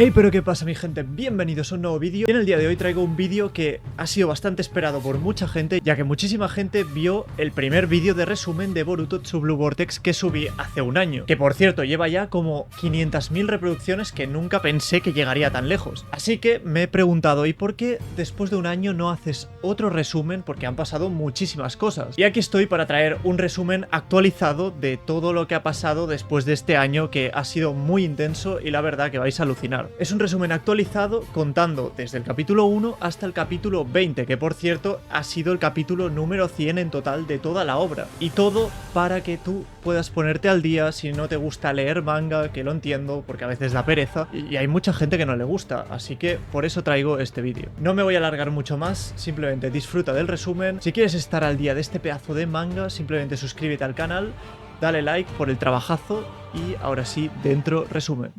Hey, pero ¿qué pasa, mi gente? Bienvenidos a un nuevo vídeo. Y en el día de hoy traigo un vídeo que ha sido bastante esperado por mucha gente, ya que muchísima gente vio el primer vídeo de resumen de Boruto True Blue Vortex que subí hace un año, que por cierto lleva ya como 500.000 reproducciones, que nunca pensé que llegaría tan lejos. Así que me he preguntado, ¿y por qué después de un año no haces otro resumen? Porque han pasado muchísimas cosas. Y aquí estoy para traer un resumen actualizado de todo lo que ha pasado después de este año, que ha sido muy intenso y la verdad que vais a alucinar. Es un resumen actualizado contando desde el capítulo 1 hasta el capítulo 20, que por cierto ha sido el capítulo número 100 en total de toda la obra. Y todo para que tú puedas ponerte al día si no te gusta leer manga, que lo entiendo porque a veces da pereza y hay mucha gente que no le gusta, así que por eso traigo este vídeo. No me voy a alargar mucho más, simplemente disfruta del resumen. Si quieres estar al día de este pedazo de manga, simplemente suscríbete al canal, dale like por el trabajazo y ahora sí, dentro resumen.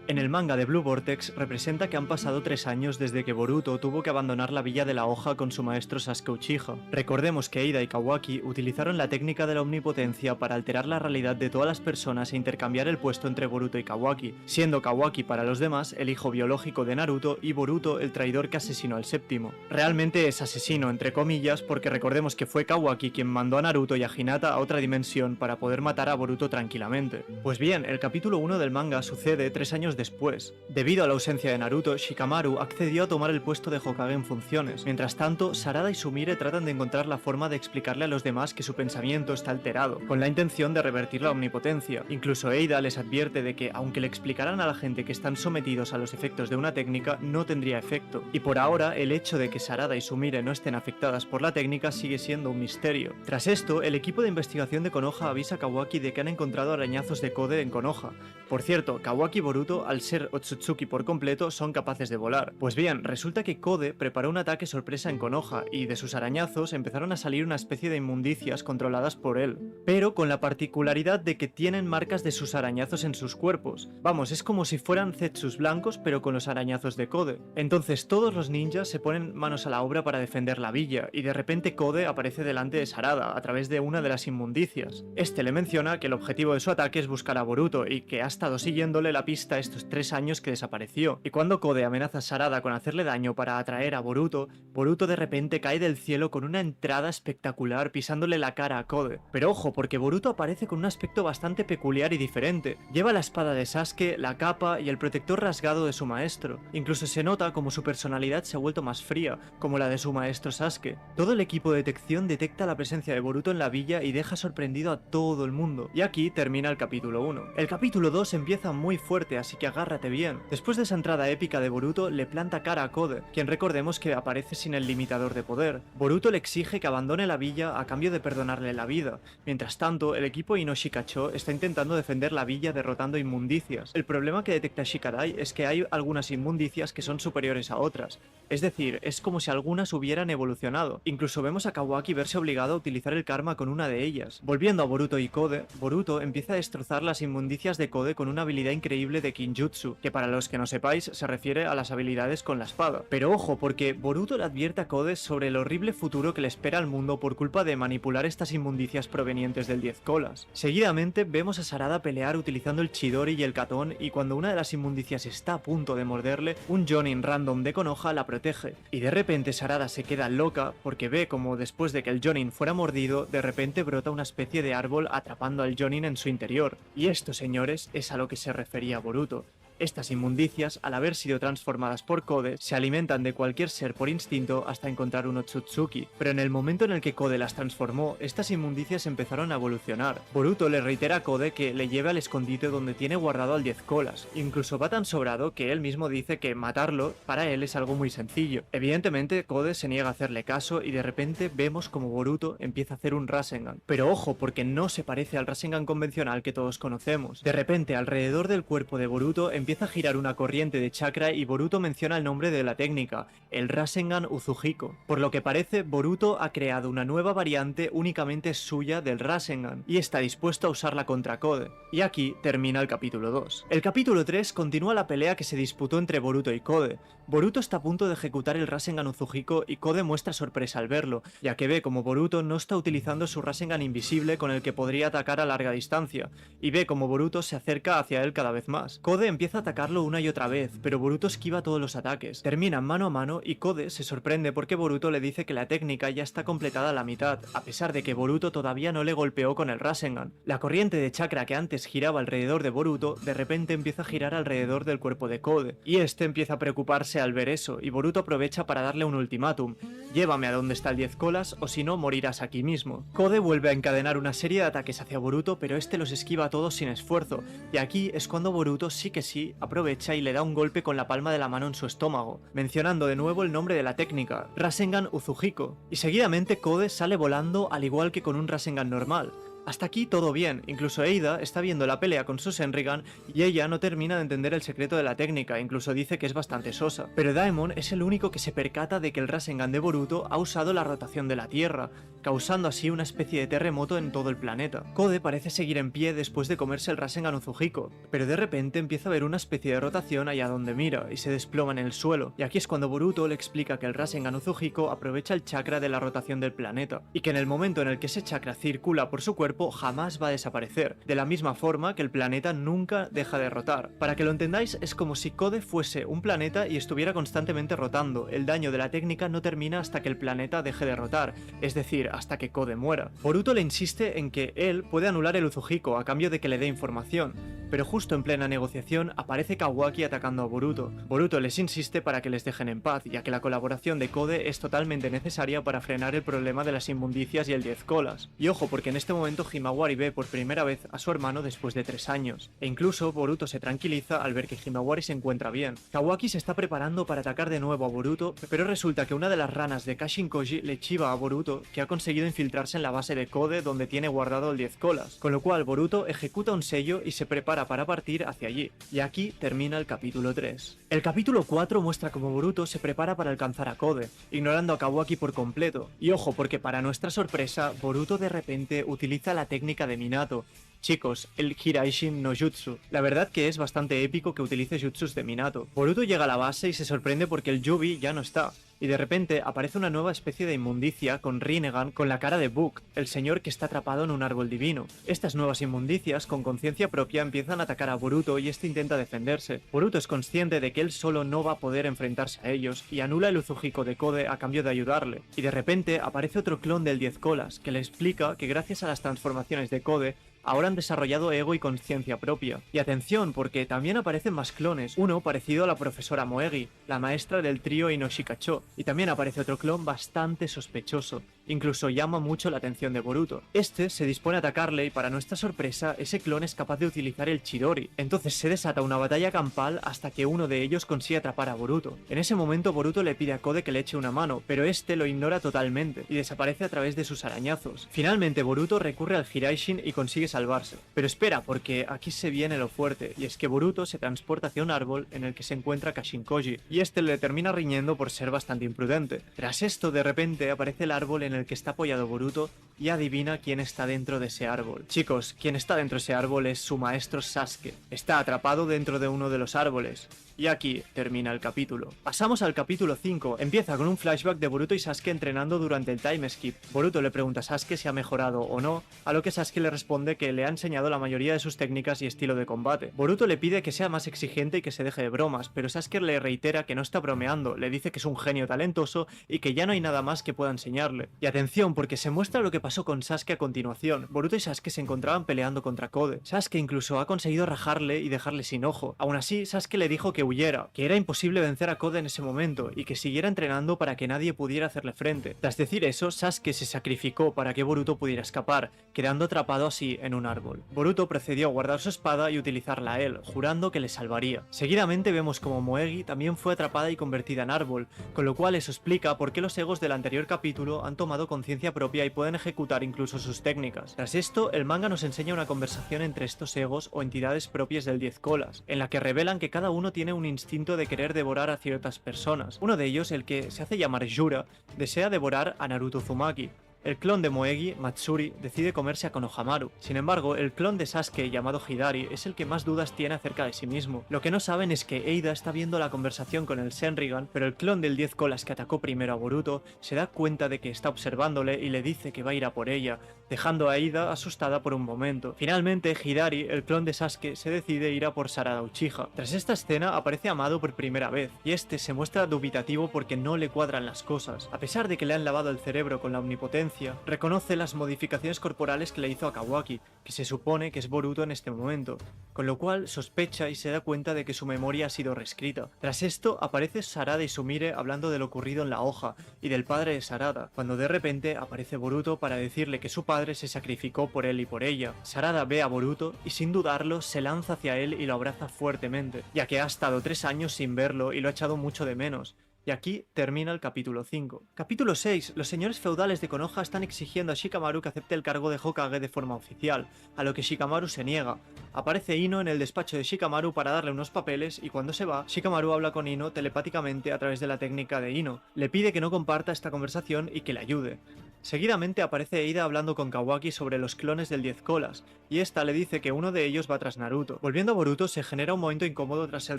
En el manga de Blue Vortex representa que han pasado 3 años desde que Boruto tuvo que abandonar la villa de la hoja con su maestro Sasuke Uchiha. Recordemos que Ida y Kawaki utilizaron la técnica de la omnipotencia para alterar la realidad de todas las personas e intercambiar el puesto entre Boruto y Kawaki, siendo Kawaki para los demás el hijo biológico de Naruto y Boruto el traidor que asesinó al séptimo. Realmente es asesino entre comillas porque recordemos que fue Kawaki quien mandó a Naruto y a Hinata a otra dimensión para poder matar a Boruto tranquilamente. Pues bien, el capítulo 1 del manga sucede 3 años después. Debido a la ausencia de Naruto, Shikamaru accedió a tomar el puesto de Hokage en funciones. Mientras tanto, Sarada y Sumire tratan de encontrar la forma de explicarle a los demás que su pensamiento está alterado, con la intención de revertir la omnipotencia. Incluso Eida les advierte de que, aunque le explicaran a la gente que están sometidos a los efectos de una técnica, no tendría efecto. Y por ahora, el hecho de que Sarada y Sumire no estén afectadas por la técnica sigue siendo un misterio. Tras esto, el equipo de investigación de Konoha avisa a Kawaki de que han encontrado arañazos de Kode en Konoha. Por cierto, Kawaki y Boruto, al ser Otsutsuki por completo, son capaces de volar. Pues bien, resulta que Kode preparó un ataque sorpresa en Konoha y de sus arañazos empezaron a salir una especie de inmundicias controladas por él, pero con la particularidad de que tienen marcas de sus arañazos en sus cuerpos. Vamos, es como si fueran zetsus blancos pero con los arañazos de Kode. Entonces todos los ninjas se ponen manos a la obra para defender la villa y de repente Kode aparece delante de Sarada a través de una de las inmundicias. Este le menciona que el objetivo de su ataque es buscar a Boruto y que ha estado siguiéndole la pista estos 3 años que desapareció, y cuando Kode amenaza a Sarada con hacerle daño para atraer a Boruto, Boruto de repente cae del cielo con una entrada espectacular pisándole la cara a Kode. Pero ojo, porque Boruto aparece con un aspecto bastante peculiar y diferente. Lleva la espada de Sasuke, la capa y el protector rasgado de su maestro. Incluso se nota como su personalidad se ha vuelto más fría, como la de su maestro Sasuke. Todo el equipo de detección detecta la presencia de Boruto en la villa y deja sorprendido a todo el mundo. Y aquí termina el capítulo 1. El capítulo 2 empieza muy fuerte, así que agárrate bien. Después de esa entrada épica de Boruto, le planta cara a Kode, quien recordemos que aparece sin el limitador de poder. Boruto le exige que abandone la villa a cambio de perdonarle la vida. Mientras tanto, el equipo Inoshikacho está intentando defender la villa derrotando inmundicias. El problema que detecta Shikadai es que hay algunas inmundicias que son superiores a otras. Es decir, es como si algunas hubieran evolucionado. Incluso vemos a Kawaki verse obligado a utilizar el karma con una de ellas. Volviendo a Boruto y Kode, Boruto empieza a destrozar las inmundicias de Kode con una habilidad increíble de Kinjutsu, que para los que no sepáis se refiere a las habilidades con la espada. Pero ojo, porque Boruto le advierte a Kode sobre el horrible futuro que le espera al mundo por culpa de manipular estas inmundicias provenientes del 10 colas. Seguidamente vemos a Sarada pelear utilizando el Chidori y el Katon, y cuando una de las inmundicias está a punto de morderle, un Jonin random de Konoha la protege. Y de repente Sarada se queda loca porque ve como después de que el Jonin fuera mordido, de repente brota una especie de árbol atrapando al Jonin en su interior. Y esto, señores, es a lo que se refería Boruto. Estas inmundicias, al haber sido transformadas por Kode, se alimentan de cualquier ser por instinto hasta encontrar un Otsutsuki, pero en el momento en el que Kode las transformó, estas inmundicias empezaron a evolucionar. Boruto le reitera a Kode que le lleve al escondite donde tiene guardado al 10 colas, incluso va tan sobrado que él mismo dice que matarlo para él es algo muy sencillo. Evidentemente Kode se niega a hacerle caso y de repente vemos como Boruto empieza a hacer un Rasengan, pero ojo, porque no se parece al Rasengan convencional que todos conocemos. De repente alrededor del cuerpo de Boruto empieza empieza a girar una corriente de chakra y Boruto menciona el nombre de la técnica, el Rasengan Uzuhiko. Por lo que parece, Boruto ha creado una nueva variante únicamente suya del Rasengan y está dispuesto a usarla contra Kode. Y aquí termina el capítulo 2. El capítulo 3 continúa la pelea que se disputó entre Boruto y Kode. Boruto está a punto de ejecutar el Rasengan Uzuhiko y Kode muestra sorpresa al verlo, ya que ve como Boruto no está utilizando su Rasengan invisible con el que podría atacar a larga distancia, y ve como Boruto se acerca hacia él cada vez más. Kode empieza a atacarlo una y otra vez, pero Boruto esquiva todos los ataques. Terminan mano a mano y Kode se sorprende porque Boruto le dice que la técnica ya está completada a la mitad, a pesar de que Boruto todavía no le golpeó con el Rasengan. La corriente de chakra que antes giraba alrededor de Boruto, de repente empieza a girar alrededor del cuerpo de Kode, y este empieza a preocuparse al ver eso, y Boruto aprovecha para darle un ultimátum: llévame a donde está el 10 colas o si no morirás aquí mismo. Kode vuelve a encadenar una serie de ataques hacia Boruto, pero este los esquiva a todos sin esfuerzo, y aquí es cuando Boruto sí que sí aprovecha y le da un golpe con la palma de la mano en su estómago, mencionando de nuevo el nombre de la técnica, Rasengan Uzuhiko, y seguidamente Kode sale volando al igual que con un Rasengan normal. Hasta aquí todo bien, incluso Eida está viendo la pelea con su Senrigan y ella no termina de entender el secreto de la técnica, incluso dice que es bastante sosa. Pero Daemon es el único que se percata de que el Rasengan de Boruto ha usado la rotación de la Tierra, causando así una especie de terremoto en todo el planeta. Kode parece seguir en pie después de comerse el Rasengan Uzuhiko, pero de repente empieza a ver una especie de rotación allá donde mira y se desploma en el suelo, y aquí es cuando Boruto le explica que el Rasengan Uzuhiko aprovecha el chakra de la rotación del planeta, y que en el momento en el que ese chakra circula por su cuerpo jamás va a desaparecer, de la misma forma que el planeta nunca deja de rotar. Para que lo entendáis, es como si Kode fuese un planeta y estuviera constantemente rotando. El daño de la técnica no termina hasta que el planeta deje de rotar, es decir, hasta que Kode muera. Boruto le insiste en que él puede anular el Uzuhiko a cambio de que le dé información, pero justo en plena negociación aparece Kawaki atacando a Boruto. Boruto les insiste para que les dejen en paz, ya que la colaboración de Kode es totalmente necesaria para frenar el problema de las inmundicias y el 10 colas. Y ojo, porque en este momento Himawari ve por primera vez a su hermano después de 3 años, e incluso Boruto se tranquiliza al ver que Himawari se encuentra bien. Kawaki se está preparando para atacar de nuevo a Boruto, pero resulta que una de las ranas de Kashinkoji le chiva a Boruto, que ha conseguido infiltrarse en la base de Kode donde tiene guardado el 10 colas, con lo cual Boruto ejecuta un sello y se prepara para partir hacia allí. Y aquí termina el capítulo 3. El capítulo 4 muestra cómo Boruto se prepara para alcanzar a Kode, ignorando a Kawaki por completo. Y ojo, porque para nuestra sorpresa, Boruto de repente utiliza la técnica de Minato. Chicos, el Hiraishin no Jutsu. La verdad que es bastante épico que utilice jutsus de Minato. Boruto llega a la base y se sorprende porque el Yubi ya no está. Y de repente aparece una nueva especie de inmundicia con Rinnegan con la cara de Book, el señor que está atrapado en un árbol divino. Estas nuevas inmundicias, con conciencia propia, empiezan a atacar a Boruto y este intenta defenderse. Boruto es consciente de que él solo no va a poder enfrentarse a ellos y anula el Uzuhiko de Kode a cambio de ayudarle. Y de repente aparece otro clon del 10 colas, que le explica que gracias a las transformaciones de Kode, ahora han desarrollado ego y conciencia propia. Y atención, porque también aparecen más clones, uno parecido a la profesora Moegi, la maestra del trío Inoshikacho, y también aparece otro clon bastante sospechoso, incluso llama mucho la atención de Boruto. Este se dispone a atacarle y para nuestra sorpresa, ese clon es capaz de utilizar el Chidori, entonces se desata una batalla campal hasta que uno de ellos consigue atrapar a Boruto. En ese momento Boruto le pide a Kode que le eche una mano, pero este lo ignora totalmente y desaparece a través de sus arañazos. Finalmente Boruto recurre al Hiraishin y consigue salvarse. Pero espera, porque aquí se viene lo fuerte, y es que Boruto se transporta hacia un árbol en el que se encuentra Kashinkoji, y este le termina riñendo por ser bastante imprudente. Tras esto, de repente aparece el árbol en el que está apoyado Boruto y adivina quién está dentro de ese árbol. Chicos, quien está dentro de ese árbol es su maestro Sasuke. Está atrapado dentro de uno de los árboles. Y aquí termina el capítulo. Pasamos al capítulo 5. Empieza con un flashback de Boruto y Sasuke entrenando durante el time skip. Boruto le pregunta a Sasuke si ha mejorado o no, a lo que Sasuke le responde que le ha enseñado la mayoría de sus técnicas y estilo de combate. Boruto le pide que sea más exigente y que se deje de bromas, pero Sasuke le reitera que no está bromeando, le dice que es un genio talentoso y que ya no hay nada más que pueda enseñarle. Y atención, porque se muestra lo que pasó con Sasuke a continuación. Boruto y Sasuke se encontraban peleando contra Kode. Sasuke incluso ha conseguido rajarle y dejarle sin ojo. Aún así, Sasuke le dijo que huyera, que era imposible vencer a Koda en ese momento y que siguiera entrenando para que nadie pudiera hacerle frente. Tras decir eso, Sasuke se sacrificó para que Boruto pudiera escapar, quedando atrapado así en un árbol. Boruto procedió a guardar su espada y utilizarla a él, jurando que le salvaría. Seguidamente vemos como Moegi también fue atrapada y convertida en árbol, con lo cual eso explica por qué los egos del anterior capítulo han tomado conciencia propia y pueden ejecutar incluso sus técnicas. Tras esto, el manga nos enseña una conversación entre estos egos o entidades propias del 10 colas, en la que revelan que cada uno tiene un instinto de querer devorar a ciertas personas. Uno de ellos, el que se hace llamar Yura, desea devorar a Naruto Uzumaki. El clon de Moegi, Matsuri, decide comerse a Konohamaru. Sin embargo, el clon de Sasuke, llamado Hidari, es el que más dudas tiene acerca de sí mismo. Lo que no saben es que Eida está viendo la conversación con el Senrigan, pero el clon del 10 colas que atacó primero a Boruto se da cuenta de que está observándole y le dice que va a ir a por ella, dejando a Eida asustada por un momento. Finalmente, Hidari, el clon de Sasuke, se decide ir a por Sarada Uchiha. Tras esta escena aparece Amado por primera vez, y este se muestra dubitativo porque no le cuadran las cosas. A pesar de que le han lavado el cerebro con la omnipotencia, reconoce las modificaciones corporales que le hizo a Kawaki, que se supone que es Boruto en este momento, con lo cual sospecha y se da cuenta de que su memoria ha sido reescrita. Tras esto aparece Sarada y Sumire hablando de lo ocurrido en la hoja y del padre de Sarada, cuando de repente aparece Boruto para decirle que su padre se sacrificó por él y por ella. Sarada ve a Boruto y sin dudarlo se lanza hacia él y lo abraza fuertemente, ya que ha estado 3 años sin verlo y lo ha echado mucho de menos. Y aquí termina el capítulo 5. Capítulo 6. Los señores feudales de Konoha están exigiendo a Shikamaru que acepte el cargo de Hokage de forma oficial, a lo que Shikamaru se niega. Aparece Ino en el despacho de Shikamaru para darle unos papeles y cuando se va, Shikamaru habla con Ino telepáticamente a través de la técnica de Ino. Le pide que no comparta esta conversación y que le ayude. Seguidamente aparece Eida hablando con Kawaki sobre los clones del 10 colas, y esta le dice que uno de ellos va tras Naruto. Volviendo a Boruto, se genera un momento incómodo tras el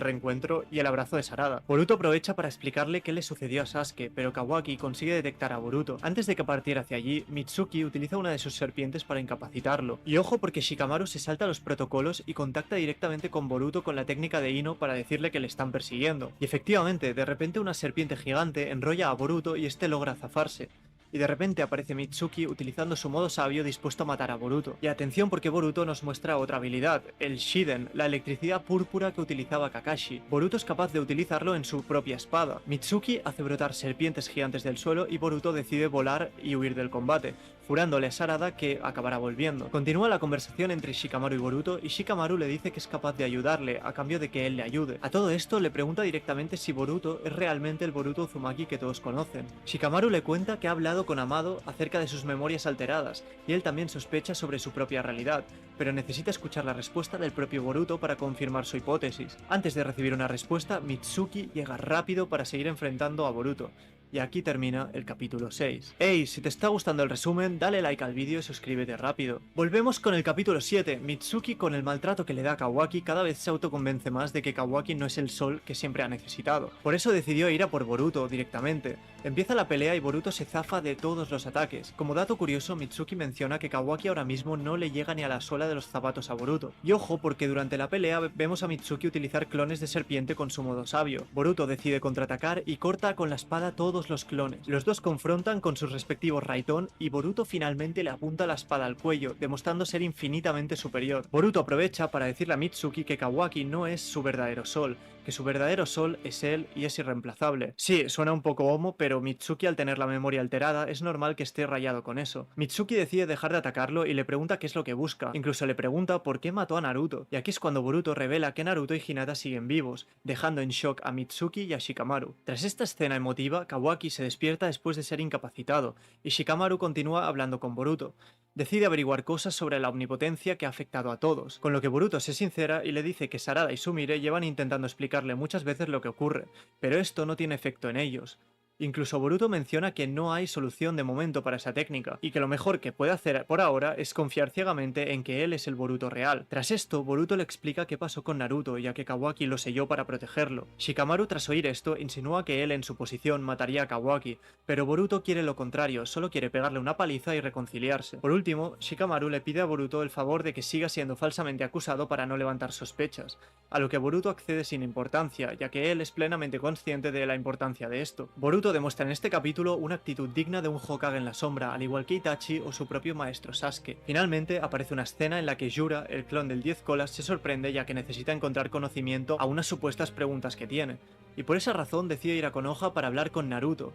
reencuentro y el abrazo de Sarada. Boruto aprovecha para explicarle qué le sucedió a Sasuke, pero Kawaki consigue detectar a Boruto. Antes de que partiera hacia allí, Mitsuki utiliza una de sus serpientes para incapacitarlo. Y ojo porque Shikamaru se salta los protocolos y contacta directamente con Boruto con la técnica de Ino para decirle que le están persiguiendo. Y efectivamente, de repente una serpiente gigante enrolla a Boruto y este logra zafarse. Y de repente aparece Mitsuki utilizando su modo sabio dispuesto a matar a Boruto. Y atención porque Boruto nos muestra otra habilidad, el Shiden, la electricidad púrpura que utilizaba Kakashi. Boruto es capaz de utilizarlo en su propia espada. Mitsuki hace brotar serpientes gigantes del suelo y Boruto decide volar y huir del combate, jurándole a Sarada que acabará volviendo. Continúa la conversación entre Shikamaru y Boruto y Shikamaru le dice que es capaz de ayudarle a cambio de que él le ayude. A todo esto le pregunta directamente si Boruto es realmente el Boruto Uzumaki que todos conocen. Shikamaru le cuenta que ha hablado con Amado acerca de sus memorias alteradas y él también sospecha sobre su propia realidad, pero necesita escuchar la respuesta del propio Boruto para confirmar su hipótesis. Antes de recibir una respuesta, Mitsuki llega rápido para seguir enfrentando a Boruto. Y aquí termina el capítulo 6. Hey, si te está gustando el resumen, dale like al vídeo y suscríbete rápido. Volvemos con el capítulo 7. Mitsuki, con el maltrato que le da a Kawaki, cada vez se autoconvence más de que Kawaki no es el sol que siempre ha necesitado. Por eso decidió ir a por Boruto directamente. Empieza la pelea y Boruto se zafa de todos los ataques. Como dato curioso, Mitsuki menciona que Kawaki ahora mismo no le llega ni a la suela de los zapatos a Boruto. Y ojo, porque durante la pelea vemos a Mitsuki utilizar clones de serpiente con su modo sabio. Boruto decide contraatacar y corta con la espada todos los clones. Los dos confrontan con sus respectivos Raitón y Boruto finalmente le apunta la espada al cuello, demostrando ser infinitamente superior. Boruto aprovecha para decirle a Mitsuki que Kawaki no es su verdadero sol, que su verdadero sol es él y es irreemplazable. Sí, suena un poco homo, pero Mitsuki, al tener la memoria alterada, es normal que esté rayado con eso. Mitsuki decide dejar de atacarlo y le pregunta qué es lo que busca. Incluso le pregunta por qué mató a Naruto. Y aquí es cuando Boruto revela que Naruto y Hinata siguen vivos, dejando en shock a Mitsuki y a Shikamaru. Tras esta escena emotiva, Kawaki se despierta después de ser incapacitado, y Shikamaru continúa hablando con Boruto. Decide averiguar cosas sobre la omnipotencia que ha afectado a todos, con lo que Boruto se sincera y le dice que Sarada y Sumire llevan intentando explicarle muchas veces lo que ocurre, pero esto no tiene efecto en ellos. Incluso Boruto menciona que no hay solución de momento para esa técnica, y que lo mejor que puede hacer por ahora es confiar ciegamente en que él es el Boruto real. Tras esto, Boruto le explica qué pasó con Naruto, ya que Kawaki lo selló para protegerlo. Shikamaru, tras oír esto, insinúa que él en su posición mataría a Kawaki, pero Boruto quiere lo contrario, solo quiere pegarle una paliza y reconciliarse. Por último, Shikamaru le pide a Boruto el favor de que siga siendo falsamente acusado para no levantar sospechas, a lo que Boruto accede sin importancia, ya que él es plenamente consciente de la importancia de esto. Boruto Boruto demuestra en este capítulo una actitud digna de un Hokage en la sombra, al igual que Itachi o su propio maestro Sasuke. Finalmente, aparece una escena en la que Yura, el clon del 10 colas, se sorprende ya que necesita encontrar conocimiento a unas supuestas preguntas que tiene, y por esa razón decide ir a Konoha para hablar con Naruto.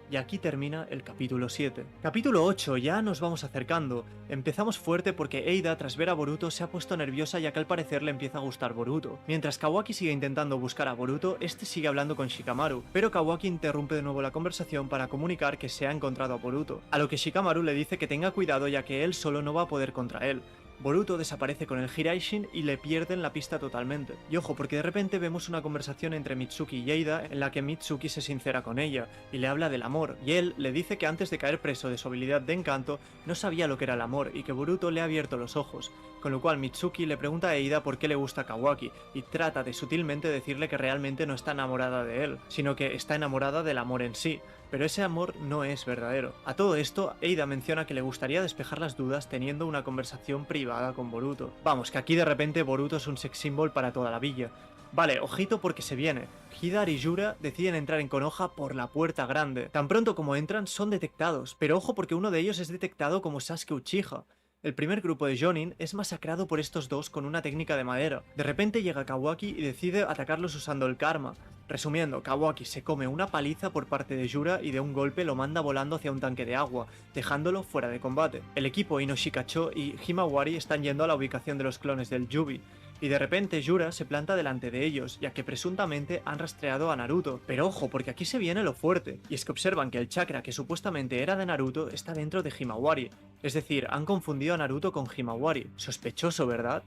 Y aquí termina el capítulo 7. Capítulo 8, ya nos vamos acercando. Empezamos fuerte porque Eida, tras ver a Boruto, se ha puesto nerviosa ya que al parecer le empieza a gustar Boruto. Mientras Kawaki sigue intentando buscar a Boruto, este sigue hablando con Shikamaru, pero Kawaki interrumpe de nuevo la conversación para comunicar que se ha encontrado a Boruto, a lo que Shikamaru le dice que tenga cuidado ya que él solo no va a poder contra él. Boruto desaparece con el Hiraishin y le pierden la pista totalmente. Y ojo, porque de repente vemos una conversación entre Mitsuki y Eida en la que Mitsuki se sincera con ella y le habla del amor, y él le dice que antes de caer preso de su habilidad de encanto no sabía lo que era el amor y que Boruto le ha abierto los ojos, con lo cual Mitsuki le pregunta a Eida por qué le gusta Kawaki y trata de sutilmente decirle que realmente no está enamorada de él, sino que está enamorada del amor en sí. Pero ese amor no es verdadero. A todo esto, Eida menciona que le gustaría despejar las dudas teniendo una conversación privada con Boruto. Vamos, que aquí de repente Boruto es un sex symbol para toda la villa. Vale, ojito porque se viene. Hidar y Yura deciden entrar en Konoha por la puerta grande. Tan pronto como entran son detectados, pero ojo porque uno de ellos es detectado como Sasuke Uchiha. El primer grupo de Jonin es masacrado por estos dos con una técnica de madera. De repente llega Kawaki y decide atacarlos usando el karma. Resumiendo, Kawaki se come una paliza por parte de Yura y de un golpe lo manda volando hacia un tanque de agua, dejándolo fuera de combate. El equipo Inoshikacho y Himawari están yendo a la ubicación de los clones del Yubi, y de repente Yura se planta delante de ellos, ya que presuntamente han rastreado a Naruto. Pero ojo, porque aquí se viene lo fuerte, y es que observan que el chakra que supuestamente era de Naruto está dentro de Himawari. Es decir, han confundido a Naruto con Himawari. Sospechoso, ¿verdad?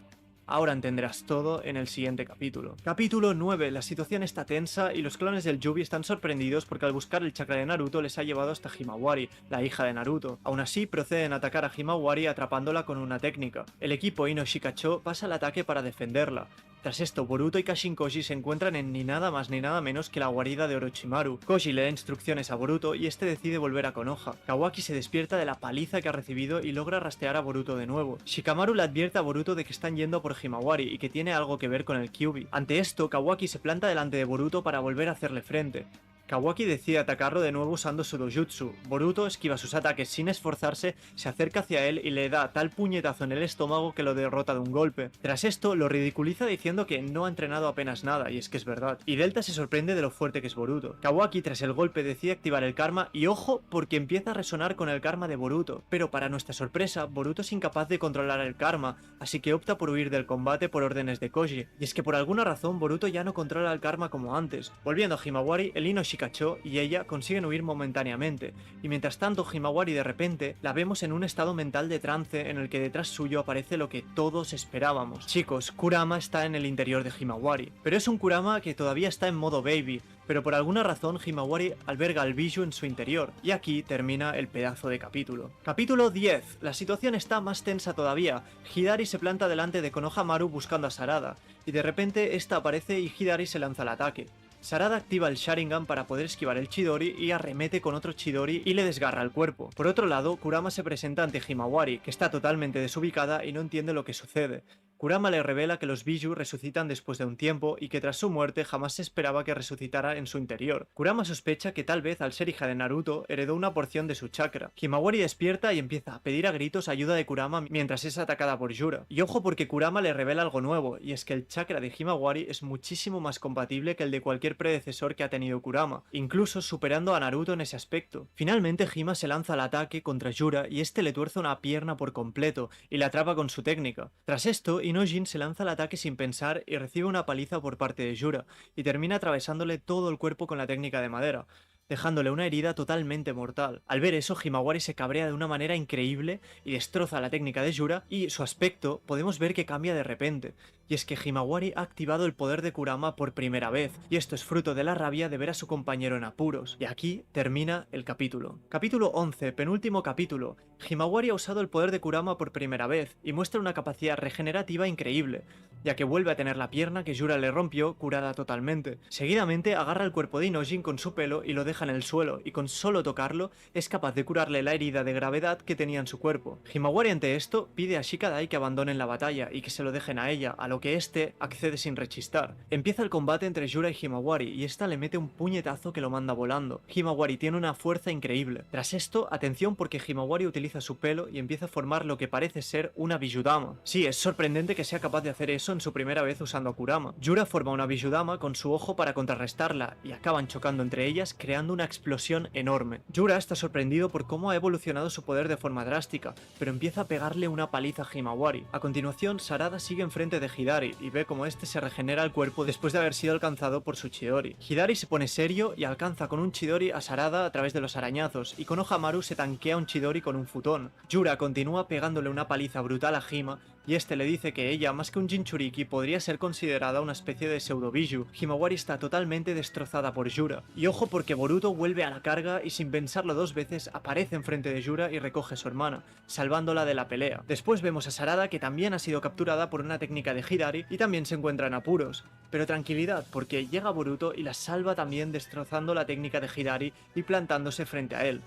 Ahora entenderás todo en el siguiente capítulo. Capítulo 9. La situación está tensa y los clones del Yubi están sorprendidos porque al buscar el chakra de Naruto les ha llevado hasta Himawari, la hija de Naruto. Aún así, proceden a atacar a Himawari atrapándola con una técnica. El equipo Inoshikacho pasa al ataque para defenderla. Tras esto, Boruto y Kashin Koji se encuentran en ni nada más ni nada menos que la guarida de Orochimaru. Koji le da instrucciones a Boruto y este decide volver a Konoha. Kawaki se despierta de la paliza que ha recibido y logra rastrear a Boruto de nuevo. Shikamaru le advierte a Boruto de que están yendo por Himawari y que tiene algo que ver con el Kyuubi. Ante esto, Kawaki se planta delante de Boruto para volver a hacerle frente. Kawaki decide atacarlo de nuevo usando su dojutsu. Boruto esquiva sus ataques sin esforzarse, se acerca hacia él y le da tal puñetazo en el estómago que lo derrota de un golpe. Tras esto, lo ridiculiza diciendo que no ha entrenado apenas nada, y es que es verdad. Y Delta se sorprende de lo fuerte que es Boruto. Kawaki, tras el golpe, decide activar el karma y ojo, porque empieza a resonar con el karma de Boruto. Pero para nuestra sorpresa, Boruto es incapaz de controlar el karma, así que opta por huir del combate por órdenes de Koji. Y es que por alguna razón Boruto ya no controla el karma como antes. Volviendo a Himawari, el Inoshikacho y ella consiguen huir momentáneamente, y mientras tanto Himawari de repente la vemos en un estado mental de trance en el que detrás suyo aparece lo que todos esperábamos. Chicos, Kurama está en el interior de Himawari, pero es un Kurama que todavía está en modo baby, pero por alguna razón Himawari alberga al Biju en su interior, y aquí termina el pedazo de capítulo. Capítulo 10. La situación está más tensa todavía. Hidari se planta delante de Konohamaru buscando a Sarada, y de repente esta aparece y Hidari se lanza al ataque. Sarada activa el Sharingan para poder esquivar el Chidori y arremete con otro Chidori y le desgarra el cuerpo. Por otro lado, Kurama se presenta ante Himawari, que está totalmente desubicada y no entiende lo que sucede. Kurama le revela que los Biju resucitan después de un tiempo y que tras su muerte jamás se esperaba que resucitara en su interior. Kurama sospecha que tal vez al ser hija de Naruto heredó una porción de su chakra. Himawari despierta y empieza a pedir a gritos ayuda de Kurama mientras es atacada por Yura. Y ojo porque Kurama le revela algo nuevo, y es que el chakra de Himawari es muchísimo más compatible que el de cualquier predecesor que ha tenido Kurama, incluso superando a Naruto en ese aspecto. Finalmente Hima se lanza al ataque contra Yura y este le tuerce una pierna por completo y la atrapa con su técnica. Tras esto, Inojin se lanza al ataque sin pensar y recibe una paliza por parte de Yura, y termina atravesándole todo el cuerpo con la técnica de madera, dejándole una herida totalmente mortal. Al ver eso, Himawari se cabrea de una manera increíble y destroza la técnica de Yura, y su aspecto podemos ver que cambia de repente. Y es que Himawari ha activado el poder de Kurama por primera vez, y esto es fruto de la rabia de ver a su compañero en apuros. Y aquí termina el capítulo. Capítulo 11, penúltimo capítulo. Himawari ha usado el poder de Kurama por primera vez, y muestra una capacidad regenerativa increíble, ya que vuelve a tener la pierna que Yura le rompió curada totalmente. Seguidamente agarra el cuerpo de Inojin con su pelo y lo deja en el suelo, y con solo tocarlo es capaz de curarle la herida de gravedad que tenía en su cuerpo. Himawari ante esto pide a Shikadai que abandonen la batalla y que se lo dejen a ella, a lo lo que este accede sin rechistar. Empieza el combate entre Yura y Himawari y esta le mete un puñetazo que lo manda volando. Himawari tiene una fuerza increíble. Tras esto, atención porque Himawari utiliza su pelo y empieza a formar lo que parece ser una Bijudama. Sí, es sorprendente que sea capaz de hacer eso en su primera vez usando a Kurama. Yura forma una Bijudama con su ojo para contrarrestarla y acaban chocando entre ellas creando una explosión enorme. Yura está sorprendido por cómo ha evolucionado su poder de forma drástica, pero empieza a pegarle una paliza a Himawari. A continuación, Sarada sigue enfrente de Hidari y ve cómo este se regenera el cuerpo después de haber sido alcanzado por su Chidori. Hidari se pone serio y alcanza con un Chidori a Sarada a través de los arañazos, y Konohamaru se tanquea un Chidori con un futón. Yura continúa pegándole una paliza brutal a Hima, y este le dice que ella, más que un Jinchuriki, podría ser considerada una especie de pseudo-biju. Himawari está totalmente destrozada por Yura. Y ojo porque Boruto vuelve a la carga y sin pensarlo dos veces aparece enfrente de Yura y recoge a su hermana, salvándola de la pelea. Después vemos a Sarada, que también ha sido capturada por una técnica de Hidari y también se encuentra en apuros. Pero tranquilidad, porque llega Boruto y la salva también destrozando la técnica de Hidari y plantándose frente a él.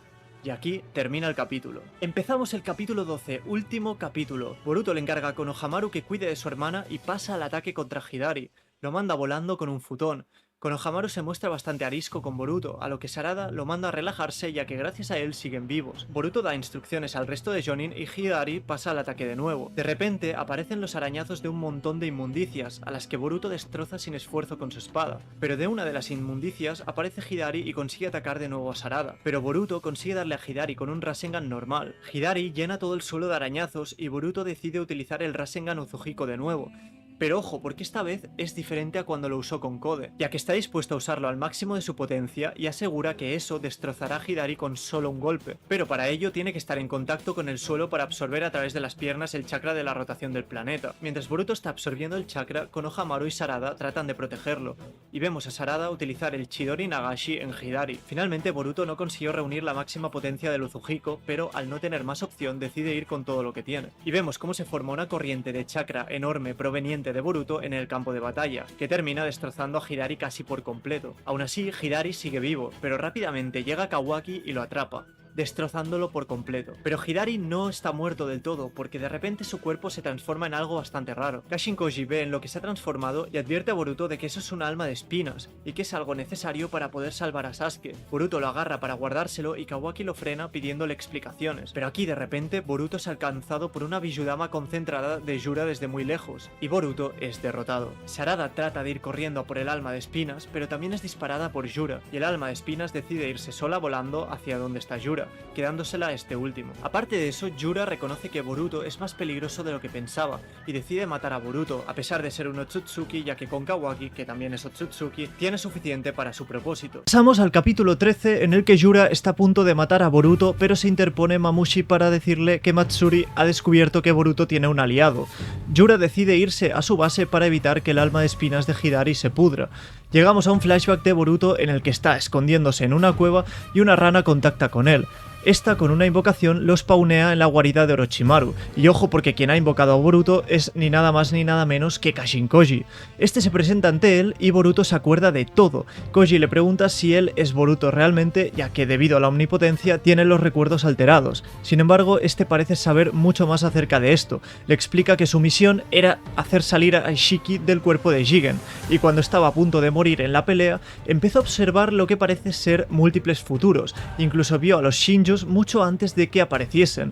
Y aquí termina el capítulo. Empezamos el capítulo 12, último capítulo. Boruto le encarga a Konohamaru que cuide de su hermana y pasa al ataque contra Hidari. Lo manda volando con un futón. Konohamaru se muestra bastante arisco con Boruto, a lo que Sarada lo manda a relajarse ya que gracias a él siguen vivos. Boruto da instrucciones al resto de Jonin y Hidari pasa al ataque de nuevo. De repente aparecen los arañazos de un montón de inmundicias, a las que Boruto destroza sin esfuerzo con su espada. Pero de una de las inmundicias aparece Hidari y consigue atacar de nuevo a Sarada. Pero Boruto consigue darle a Hidari con un Rasengan normal. Hidari llena todo el suelo de arañazos y Boruto decide utilizar el Rasengan Uzuhiko de nuevo. Pero ojo, porque esta vez es diferente a cuando lo usó con Kode, ya que está dispuesto a usarlo al máximo de su potencia y asegura que eso destrozará a Hidari con solo un golpe. Pero para ello tiene que estar en contacto con el suelo para absorber a través de las piernas el chakra de la rotación del planeta. Mientras Boruto está absorbiendo el chakra, Konohamaru y Sarada tratan de protegerlo, y vemos a Sarada utilizar el Chidori Nagashi en Hidari. Finalmente Boruto no consiguió reunir la máxima potencia del Uzuhiko, pero al no tener más opción decide ir con todo lo que tiene. Y vemos cómo se forma una corriente de chakra enorme proveniente de Boruto en el campo de batalla, que termina destrozando a Hidari casi por completo. Aún así, Hidari sigue vivo, pero rápidamente llega Kawaki y lo atrapa, destrozándolo por completo. Pero Hidari no está muerto del todo, porque de repente su cuerpo se transforma en algo bastante raro. Kashin Koji ve en lo que se ha transformado y advierte a Boruto de que eso es un alma de espinas, y que es algo necesario para poder salvar a Sasuke. Boruto lo agarra para guardárselo y Kawaki lo frena pidiéndole explicaciones. Pero aquí de repente Boruto es alcanzado por una Bijudama concentrada de Yura desde muy lejos, y Boruto es derrotado. Sarada trata de ir corriendo a por el alma de espinas, pero también es disparada por Yura, y el alma de espinas decide irse sola volando hacia donde está Yura, quedándosela a este último. Aparte de eso, Yura reconoce que Boruto es más peligroso de lo que pensaba y decide matar a Boruto, a pesar de ser un Otsutsuki, ya que con Kawaki, que también es Otsutsuki, tiene suficiente para su propósito. Pasamos al capítulo 13, en el que Yura está a punto de matar a Boruto, pero se interpone Mamushi para decirle que Matsuri ha descubierto que Boruto tiene un aliado. Yura decide irse a su base para evitar que el alma de espinas de Hidari se pudra. Llegamos a un flashback de Boruto en el que está escondiéndose en una cueva y una rana contacta con él. Esta, con una invocación, lo spawnea en la guarida de Orochimaru, y ojo porque quien ha invocado a Boruto es ni nada más ni nada menos que Kashin Koji. Este se presenta ante él y Boruto se acuerda de todo. Koji le pregunta si él es Boruto realmente, ya que debido a la omnipotencia tiene los recuerdos alterados. Sin embargo, este parece saber mucho más acerca de esto. Le explica que su misión era hacer salir a Ishiki del cuerpo de Jigen, y cuando estaba a punto de morir en la pelea, empezó a observar lo que parece ser múltiples futuros. Incluso vio a los Shinjus mucho antes de que apareciesen.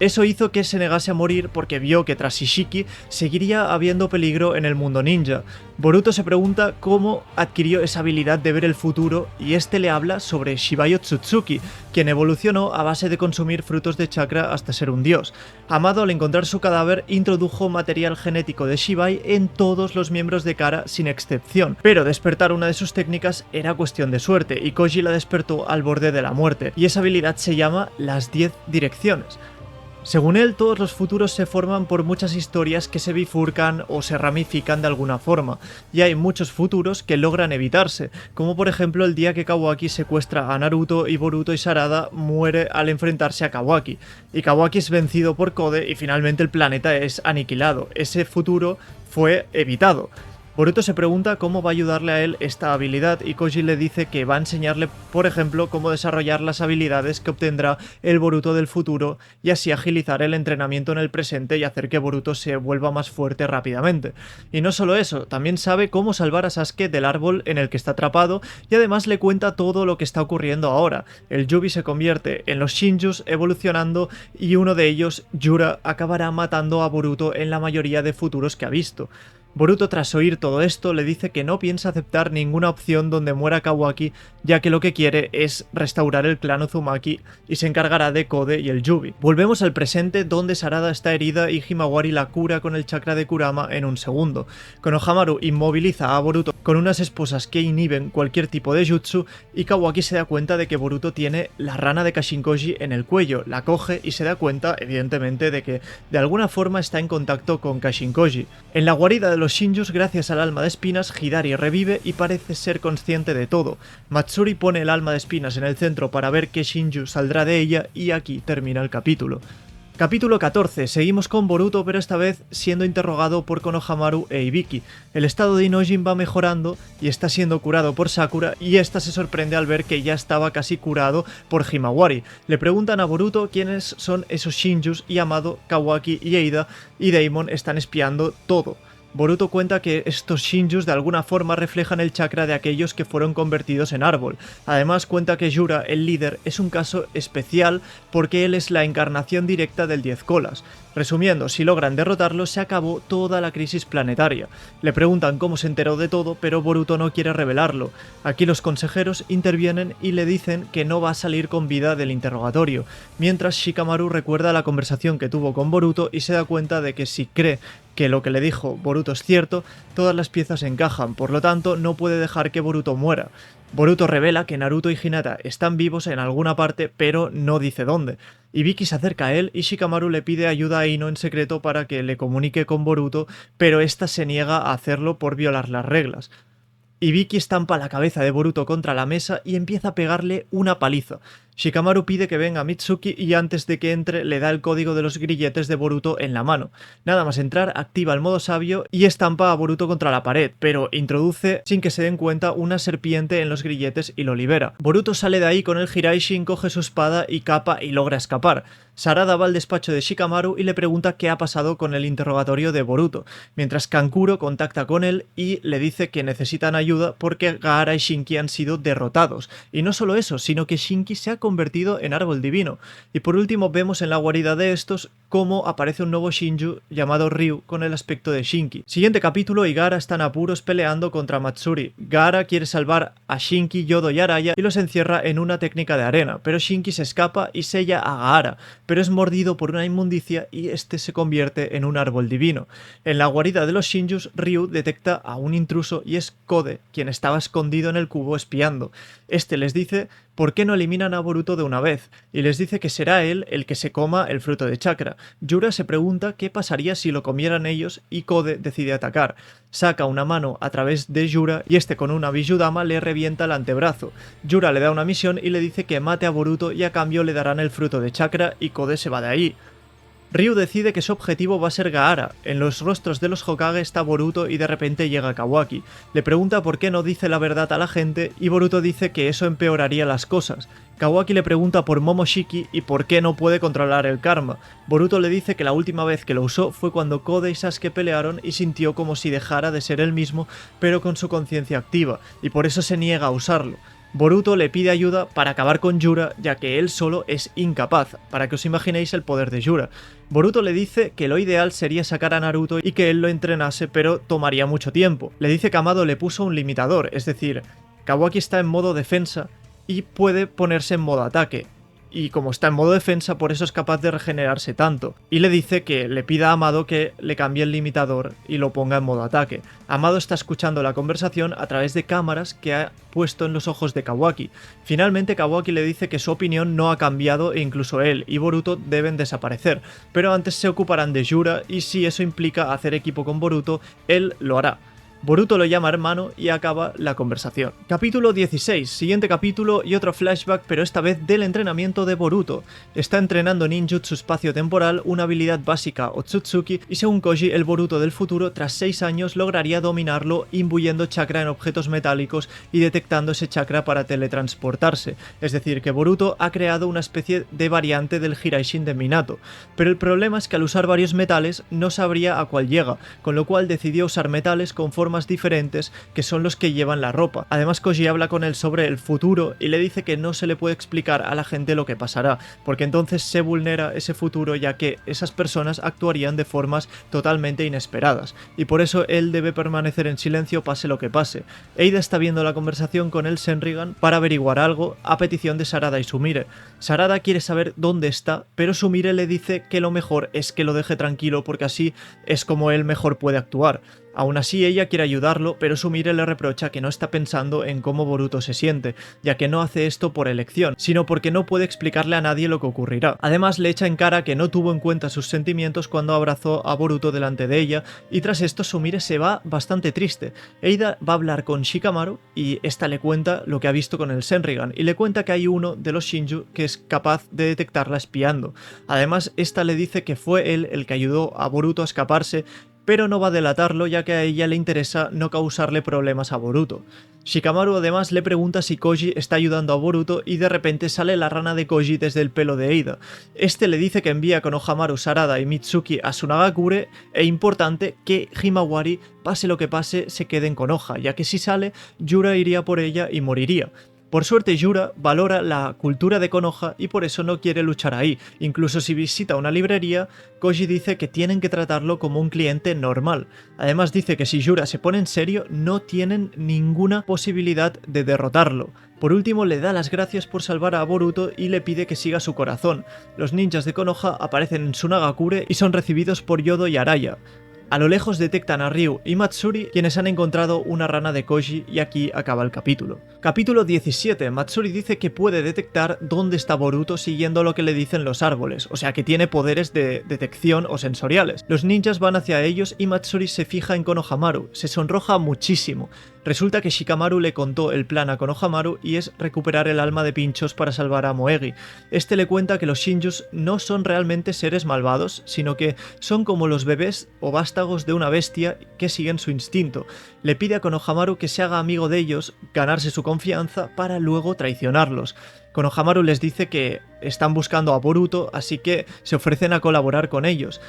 Eso hizo que se negase a morir porque vio que tras Ishiki seguiría habiendo peligro en el mundo ninja. Boruto se pregunta cómo adquirió esa habilidad de ver el futuro y este le habla sobre Shibai Otsutsuki, quien evolucionó a base de consumir frutos de chakra hasta ser un dios. Amado, al encontrar su cadáver, introdujo material genético de Shibai en todos los miembros de Kara sin excepción, pero despertar una de sus técnicas era cuestión de suerte y Koji la despertó al borde de la muerte, y esa habilidad se llama las 10 direcciones. Según él, todos los futuros se forman por muchas historias que se bifurcan o se ramifican de alguna forma, y hay muchos futuros que logran evitarse, como por ejemplo el día que Kawaki secuestra a Naruto y Boruto y Sarada muere al enfrentarse a Kawaki, y Kawaki es vencido por Kode y finalmente el planeta es aniquilado. Ese futuro fue evitado. Boruto se pregunta cómo va a ayudarle a él esta habilidad y Koji le dice que va a enseñarle, por ejemplo, cómo desarrollar las habilidades que obtendrá el Boruto del futuro y así agilizar el entrenamiento en el presente y hacer que Boruto se vuelva más fuerte rápidamente. Y no solo eso, también sabe cómo salvar a Sasuke del árbol en el que está atrapado y además le cuenta todo lo que está ocurriendo ahora. El Yubi se convierte en los Shinjus evolucionando y uno de ellos, Yura, acabará matando a Boruto en la mayoría de futuros que ha visto. Boruto, tras oír todo esto, le dice que no piensa aceptar ninguna opción donde muera Kawaki, ya que lo que quiere es restaurar el clan Uzumaki y se encargará de Kode y el Yubi. Volvemos al presente, donde Sarada está herida y Himawari la cura con el chakra de Kurama en un segundo. Konohamaru inmoviliza a Boruto con unas esposas que inhiben cualquier tipo de jutsu y Kawaki se da cuenta de que Boruto tiene la rana de Kashinkoji en el cuello, la coge y se da cuenta, evidentemente, de que de alguna forma está en contacto con Kashinkoji. En la guarida de los Shinjus, gracias al alma de espinas, Hidari revive y parece ser consciente de todo. Matsuri pone el alma de espinas en el centro para ver qué Shinju saldrá de ella y aquí termina el capítulo. Capítulo 14. Seguimos con Boruto, pero esta vez siendo interrogado por Konohamaru e Ibiki. El estado de Inojin va mejorando y está siendo curado por Sakura y esta se sorprende al ver que ya estaba casi curado por Himawari. Le preguntan a Boruto quiénes son esos Shinjus y Amado, Kawaki y Eida y Daimon están espiando todo. Boruto cuenta que estos Shinjus de alguna forma reflejan el chakra de aquellos que fueron convertidos en árbol. Además cuenta que Yura, el líder, es un caso especial porque él es la encarnación directa del 10 colas. Resumiendo, si logran derrotarlo se acabó toda la crisis planetaria. Le preguntan cómo se enteró de todo, pero Boruto no quiere revelarlo. Aquí los consejeros intervienen y le dicen que no va a salir con vida del interrogatorio, mientras Shikamaru recuerda la conversación que tuvo con Boruto y se da cuenta de que si cree que lo que le dijo Boruto es cierto, todas las piezas encajan, por lo tanto no puede dejar que Boruto muera. Boruto revela que Naruto y Hinata están vivos en alguna parte, pero no dice dónde. Ibiki se acerca a él y Shikamaru le pide ayuda a Ino en secreto para que le comunique con Boruto, pero esta se niega a hacerlo por violar las reglas. Ibiki estampa la cabeza de Boruto contra la mesa y empieza a pegarle una paliza. Shikamaru pide que venga Mitsuki y antes de que entre le da el código de los grilletes de Boruto en la mano. Nada más entrar activa el modo sabio y estampa a Boruto contra la pared, pero introduce sin que se den cuenta una serpiente en los grilletes y lo libera. Boruto sale de ahí con el Hiraishin, coge su espada y capa y logra escapar. Sarada va al despacho de Shikamaru y le pregunta qué ha pasado con el interrogatorio de Boruto, mientras Kankuro contacta con él y le dice que necesitan ayuda porque Gaara y Shinki han sido derrotados. Y no solo eso, sino que Shinki se ha convertido en árbol divino. Y por último vemos en la guarida de estos cómo aparece un nuevo Shinju llamado Ryu con el aspecto de Shinki. Siguiente capítulo y Gaara están a apuros peleando contra Matsuri. Gaara quiere salvar a Shinki, Yodo y Araya y los encierra en una técnica de arena, pero Shinki se escapa y sella a Gaara, pero es mordido por una inmundicia y este se convierte en un árbol divino. En la guarida de los Shinjus, Ryu detecta a un intruso y es Kode, quien estaba escondido en el cubo espiando. Este les dice por qué no eliminan a Boruto de una vez, y les dice que será él el que se coma el fruto de chakra. Yura se pregunta qué pasaría si lo comieran ellos y Kode decide atacar. Saca una mano a través de Yura y este con una Bijudama le revienta el antebrazo. Yura le da una misión y le dice que mate a Boruto y a cambio le darán el fruto de chakra y Kode se va de ahí. Ryu decide que su objetivo va a ser Gaara. En los rostros de los Hokage está Boruto y de repente llega Kawaki. Le pregunta por qué no dice la verdad a la gente y Boruto dice que eso empeoraría las cosas. Kawaki le pregunta por Momoshiki y por qué no puede controlar el karma. Boruto le dice que la última vez que lo usó fue cuando Kode y Sasuke pelearon y sintió como si dejara de ser él mismo, pero con su conciencia activa, y por eso se niega a usarlo. Boruto le pide ayuda para acabar con Yura, ya que él solo es incapaz, para que os imaginéis el poder de Yura. Boruto le dice que lo ideal sería sacar a Naruto y que él lo entrenase, pero tomaría mucho tiempo. Le dice que Amado le puso un limitador, es decir, Kawaki está en modo defensa y puede ponerse en modo ataque. Y como está en modo defensa, por eso es capaz de regenerarse tanto. Y le dice que le pida a Amado que le cambie el limitador y lo ponga en modo ataque. Amado está escuchando la conversación a través de cámaras que ha puesto en los ojos de Kawaki. Finalmente Kawaki le dice que su opinión no ha cambiado e incluso él y Boruto deben desaparecer. Pero antes se ocuparán de Yura y si eso implica hacer equipo con Boruto, él lo hará. Boruto lo llama hermano y acaba la conversación. Capítulo 16, siguiente capítulo y otro flashback, pero esta vez del entrenamiento de Boruto. Está entrenando ninjutsu espacio-temporal, una habilidad básica Otsutsuki, y según Koji, el Boruto del futuro, tras 6 años, lograría dominarlo imbuyendo chakra en objetos metálicos y detectando ese chakra para teletransportarse. Es decir, que Boruto ha creado una especie de variante del Hiraishin de Minato. Pero el problema es que al usar varios metales no sabría a cuál llega, con lo cual decidió usar metales con formas diferentes que son los que llevan la ropa. Además, Koji habla con él sobre el futuro y le dice que no se le puede explicar a la gente lo que pasará, porque entonces se vulnera ese futuro, ya que esas personas actuarían de formas totalmente inesperadas, y por eso él debe permanecer en silencio pase lo que pase. Eida está viendo la conversación con el Senrigan para averiguar algo a petición de Sarada y Sumire. Sarada quiere saber dónde está, pero Sumire le dice que lo mejor es que lo deje tranquilo porque así es como él mejor puede actuar. Aún así ella quiere ayudarlo, pero Sumire le reprocha que no está pensando en cómo Boruto se siente, ya que no hace esto por elección, sino porque no puede explicarle a nadie lo que ocurrirá. Además le echa en cara que no tuvo en cuenta sus sentimientos cuando abrazó a Boruto delante de ella, y tras esto Sumire se va bastante triste. Eida va a hablar con Shikamaru y esta le cuenta lo que ha visto con el Senrigan, y le cuenta que hay uno de los Shinju que es capaz de detectarla espiando. Además, esta le dice que fue él el que ayudó a Boruto a escaparse, pero no va a delatarlo, ya que a ella le interesa no causarle problemas a Boruto. Shikamaru además le pregunta si Koji está ayudando a Boruto y de repente sale la rana de Koji desde el pelo de Eida. Este le dice que envía con Konohamaru, Sarada y Mitsuki a Sunagakure e importante que Himawari, pase lo que pase, se quede en Konoha, ya que si sale, Yura iría por ella y moriría. Por suerte Yura valora la cultura de Konoha y por eso no quiere luchar ahí. Incluso si visita una librería, Koji dice que tienen que tratarlo como un cliente normal. Además dice que si Yura se pone en serio, no tienen ninguna posibilidad de derrotarlo. Por último, le da las gracias por salvar a Boruto y le pide que siga su corazón. Los ninjas de Konoha aparecen en Sunagakure y son recibidos por Yodo y Araya. A lo lejos detectan a Ryu y Matsuri, quienes han encontrado una rana de Koji, y aquí acaba el capítulo. Capítulo 17. Matsuri dice que puede detectar dónde está Boruto siguiendo lo que le dicen los árboles, o sea que tiene poderes de detección o sensoriales. Los ninjas van hacia ellos y Matsuri se fija en Konohamaru, se sonroja muchísimo. Resulta que Shikamaru le contó el plan a Konohamaru y es recuperar el alma de Pinchos para salvar a Moegi. Este le cuenta que los Shinjus no son realmente seres malvados, sino que son como los bebés o vástagos de una bestia que siguen su instinto. Le pide a Konohamaru que se haga amigo de ellos, ganarse su confianza para luego traicionarlos. Konohamaru les dice que están buscando a Boruto, así que se ofrecen a colaborar con ellos.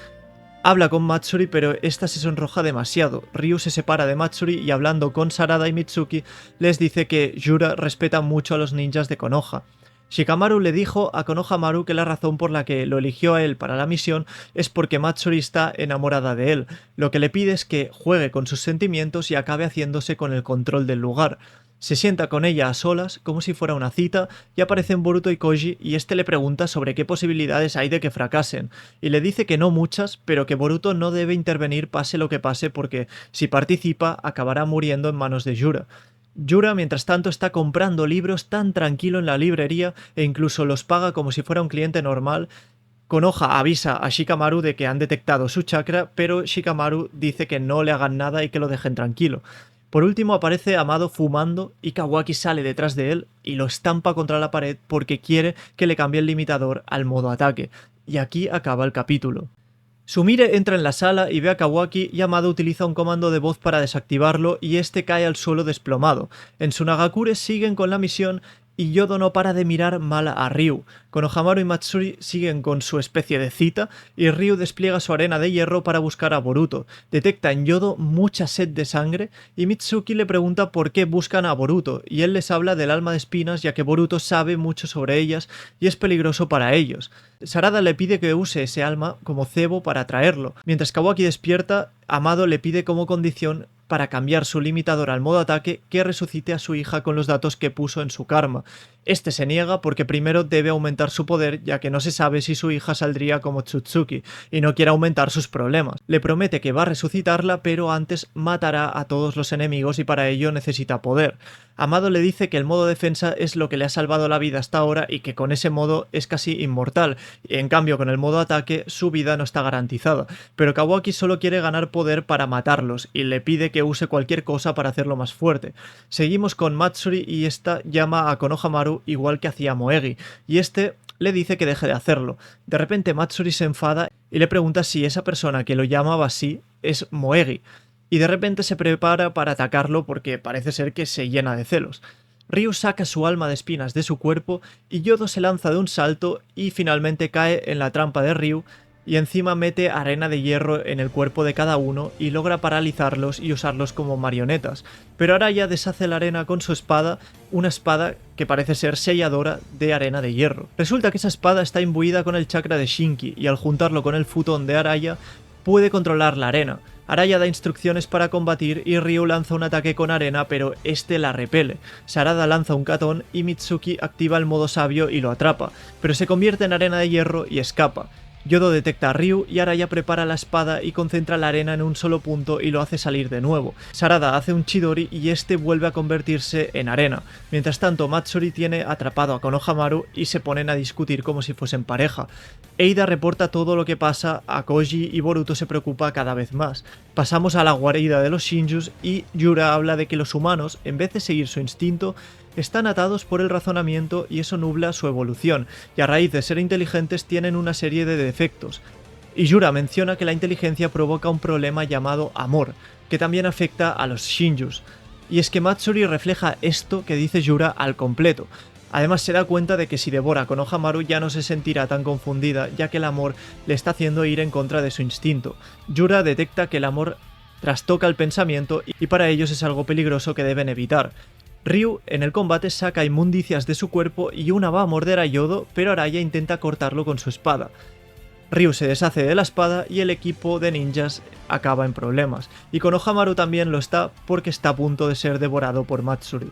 Habla con Matsuri, pero esta se sonroja demasiado. Ryu se separa de Matsuri y hablando con Sarada y Mitsuki les dice que Yura respeta mucho a los ninjas de Konoha. Shikamaru le dijo a Konohamaru que la razón por la que lo eligió a él para la misión es porque Matsuri está enamorada de él. Lo que le pide es que juegue con sus sentimientos y acabe haciéndose con el control del lugar. Se sienta con ella a solas, como si fuera una cita, y aparecen Boruto y Koji, y este le pregunta sobre qué posibilidades hay de que fracasen, y le dice que no muchas, pero que Boruto no debe intervenir pase lo que pase porque si participa acabará muriendo en manos de Yura. Yura, mientras tanto, está comprando libros tan tranquilo en la librería e incluso los paga como si fuera un cliente normal. Konoha avisa a Shikamaru de que han detectado su chakra, pero Shikamaru dice que no le hagan nada y que lo dejen tranquilo. Por último aparece Amado fumando y Kawaki sale detrás de él y lo estampa contra la pared porque quiere que le cambie el limitador al modo ataque. Y aquí acaba el capítulo. Sumire entra en la sala y ve a Kawaki y Amado utiliza un comando de voz para desactivarlo y este cae al suelo desplomado. En Sunagakure siguen con la misión y Yodo no para de mirar mal a Ryu. Konohamaru y Matsuri siguen con su especie de cita y Ryu despliega su arena de hierro para buscar a Boruto. Detecta en Yodo mucha sed de sangre y Mitsuki le pregunta por qué buscan a Boruto y él les habla del alma de espinas ya que Boruto sabe mucho sobre ellas y es peligroso para ellos. Sarada le pide que use ese alma como cebo para atraerlo. Mientras Kawaki despierta, Amado le pide como condición para cambiar su limitador al modo ataque que resucite a su hija con los datos que puso en su karma. Este se niega porque primero debe aumentar su poder ya que no se sabe si su hija saldría como Tsutsuki y no quiere aumentar sus problemas. Le promete que va a resucitarla pero antes matará a todos los enemigos y para ello necesita poder. Amado le dice que el modo defensa es lo que le ha salvado la vida hasta ahora y que con ese modo es casi inmortal, y en cambio con el modo ataque su vida no está garantizada, pero Kawaki solo quiere ganar poder para matarlos y le pide que que use cualquier cosa para hacerlo más fuerte. Seguimos con Matsuri y esta llama a Konohamaru igual que hacía Moegi, y este le dice que deje de hacerlo. De repente Matsuri se enfada y le pregunta si esa persona que lo llamaba así es Moegi, y de repente se prepara para atacarlo porque parece ser que se llena de celos. Ryu saca su alma de espinas de su cuerpo y Yodo se lanza de un salto y finalmente cae en la trampa de Ryu y encima mete arena de hierro en el cuerpo de cada uno y logra paralizarlos y usarlos como marionetas. Pero Araya deshace la arena con su espada, una espada que parece ser selladora de arena de hierro. Resulta que esa espada está imbuida con el chakra de Shinki y al juntarlo con el futón de Araya puede controlar la arena. Araya da instrucciones para combatir y Ryu lanza un ataque con arena, pero este la repele. Sarada lanza un katón y Mitsuki activa el modo sabio y lo atrapa, pero se convierte en arena de hierro y escapa. Yodo detecta a Ryu y Araya prepara la espada y concentra la arena en un solo punto y lo hace salir de nuevo. Sarada hace un Chidori y este vuelve a convertirse en arena. Mientras tanto, Matsuri tiene atrapado a Konohamaru y se ponen a discutir como si fuesen pareja. Eida reporta todo lo que pasa a Koji y Boruto se preocupa cada vez más. Pasamos a la guarida de los Shinjus y Yura habla de que los humanos, en vez de seguir su instinto, están atados por el razonamiento y eso nubla su evolución, y a raíz de ser inteligentes tienen una serie de defectos. Y Yura menciona que la inteligencia provoca un problema llamado amor, que también afecta a los Shinjus. Y es que Matsuri refleja esto que dice Yura al completo. Además se da cuenta de que si devora a Konohamaru ya no se sentirá tan confundida, ya que el amor le está haciendo ir en contra de su instinto. Yura detecta que el amor trastoca el pensamiento y para ellos es algo peligroso que deben evitar. Ryu en el combate saca inmundicias de su cuerpo y una va a morder a Yodo, pero Araya intenta cortarlo con su espada. Ryu se deshace de la espada y el equipo de ninjas acaba en problemas, y Konohamaru también lo está porque está a punto de ser devorado por Matsuri.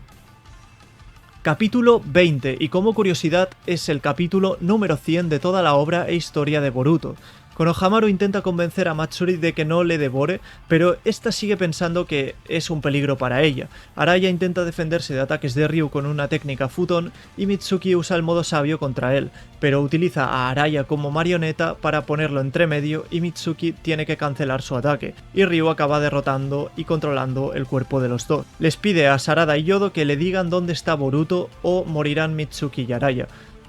Capítulo 20, y como curiosidad es el capítulo número 100 de toda la obra e historia de Boruto. Konohamaru intenta convencer a Matsuri de que no le devore, pero esta sigue pensando que es un peligro para ella. Araya intenta defenderse de ataques de Ryu con una técnica futón y Mitsuki usa el modo sabio contra él, pero utiliza a Araya como marioneta para ponerlo entre medio y Mitsuki tiene que cancelar su ataque, y Ryu acaba derrotando y controlando el cuerpo de los dos. Les pide a Sarada y Yodo que le digan dónde está Boruto o morirán Mitsuki y Araya.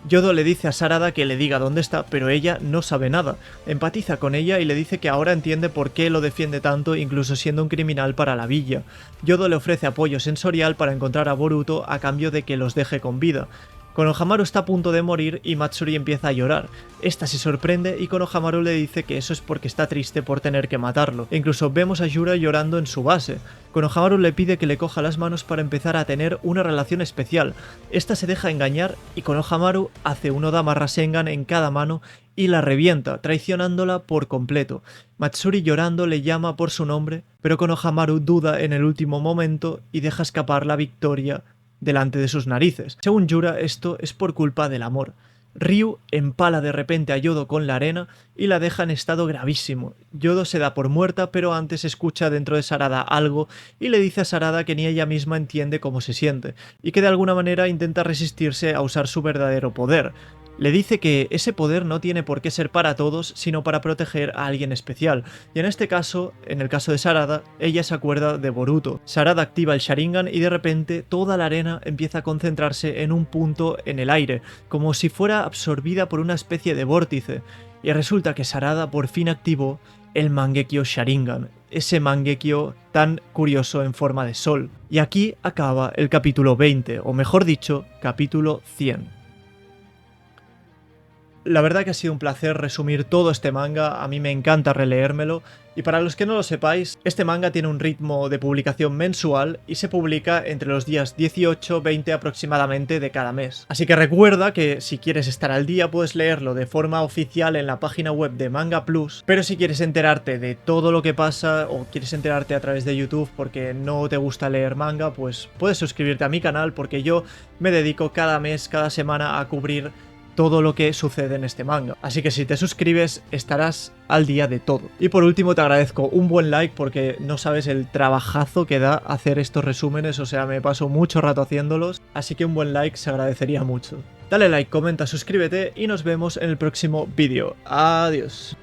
Yodo le dice a Sarada que le diga dónde está, pero ella no sabe nada. Empatiza con ella y le dice que ahora entiende por qué lo defiende tanto, incluso siendo un criminal para la villa. Yodo le ofrece apoyo sensorial para encontrar a Boruto a cambio de que los deje con vida. Konohamaru está a punto de morir y Matsuri empieza a llorar. Esta se sorprende y Konohamaru le dice que eso es porque está triste por tener que matarlo. E incluso vemos a Yura llorando en su base. Konohamaru le pide que le coja las manos para empezar a tener una relación especial. Esta se deja engañar y Konohamaru hace un Odama Rasengan en cada mano y la revienta, traicionándola por completo. Matsuri llorando le llama por su nombre, pero Konohamaru duda en el último momento y deja escapar la victoria delante de sus narices. Según Yura, esto es por culpa del amor. Ryu empala de repente a Yodo con la arena y la deja en estado gravísimo. Yodo se da por muerta, pero antes escucha dentro de Sarada algo y le dice a Sarada que ni ella misma entiende cómo se siente, y que de alguna manera intenta resistirse a usar su verdadero poder. Le dice que ese poder no tiene por qué ser para todos, sino para proteger a alguien especial, y en este caso, en el caso de Sarada, ella se acuerda de Boruto. Sarada activa el Sharingan y de repente toda la arena empieza a concentrarse en un punto en el aire, como si fuera absorbida por una especie de vórtice, y resulta que Sarada por fin activó el Mangekyo Sharingan, ese Mangekyo tan curioso en forma de sol. Y aquí acaba el capítulo 20, o mejor dicho, capítulo 100. La verdad que ha sido un placer resumir todo este manga, a mí me encanta releérmelo, y para los que no lo sepáis, este manga tiene un ritmo de publicación mensual y se publica entre los días 18-20 aproximadamente de cada mes. Así que recuerda que si quieres estar al día puedes leerlo de forma oficial en la página web de Manga Plus, pero si quieres enterarte de todo lo que pasa o quieres enterarte a través de YouTube porque no te gusta leer manga, pues puedes suscribirte a mi canal porque yo me dedico cada mes, cada semana a cubrir todo lo que sucede en este manga. Así que si te suscribes estarás al día de todo. Y por último te agradezco un buen like porque no sabes el trabajazo que da hacer estos resúmenes, o sea, me paso mucho rato haciéndolos, así que un buen like se agradecería mucho. Dale like, comenta, suscríbete y nos vemos en el próximo vídeo. Adiós.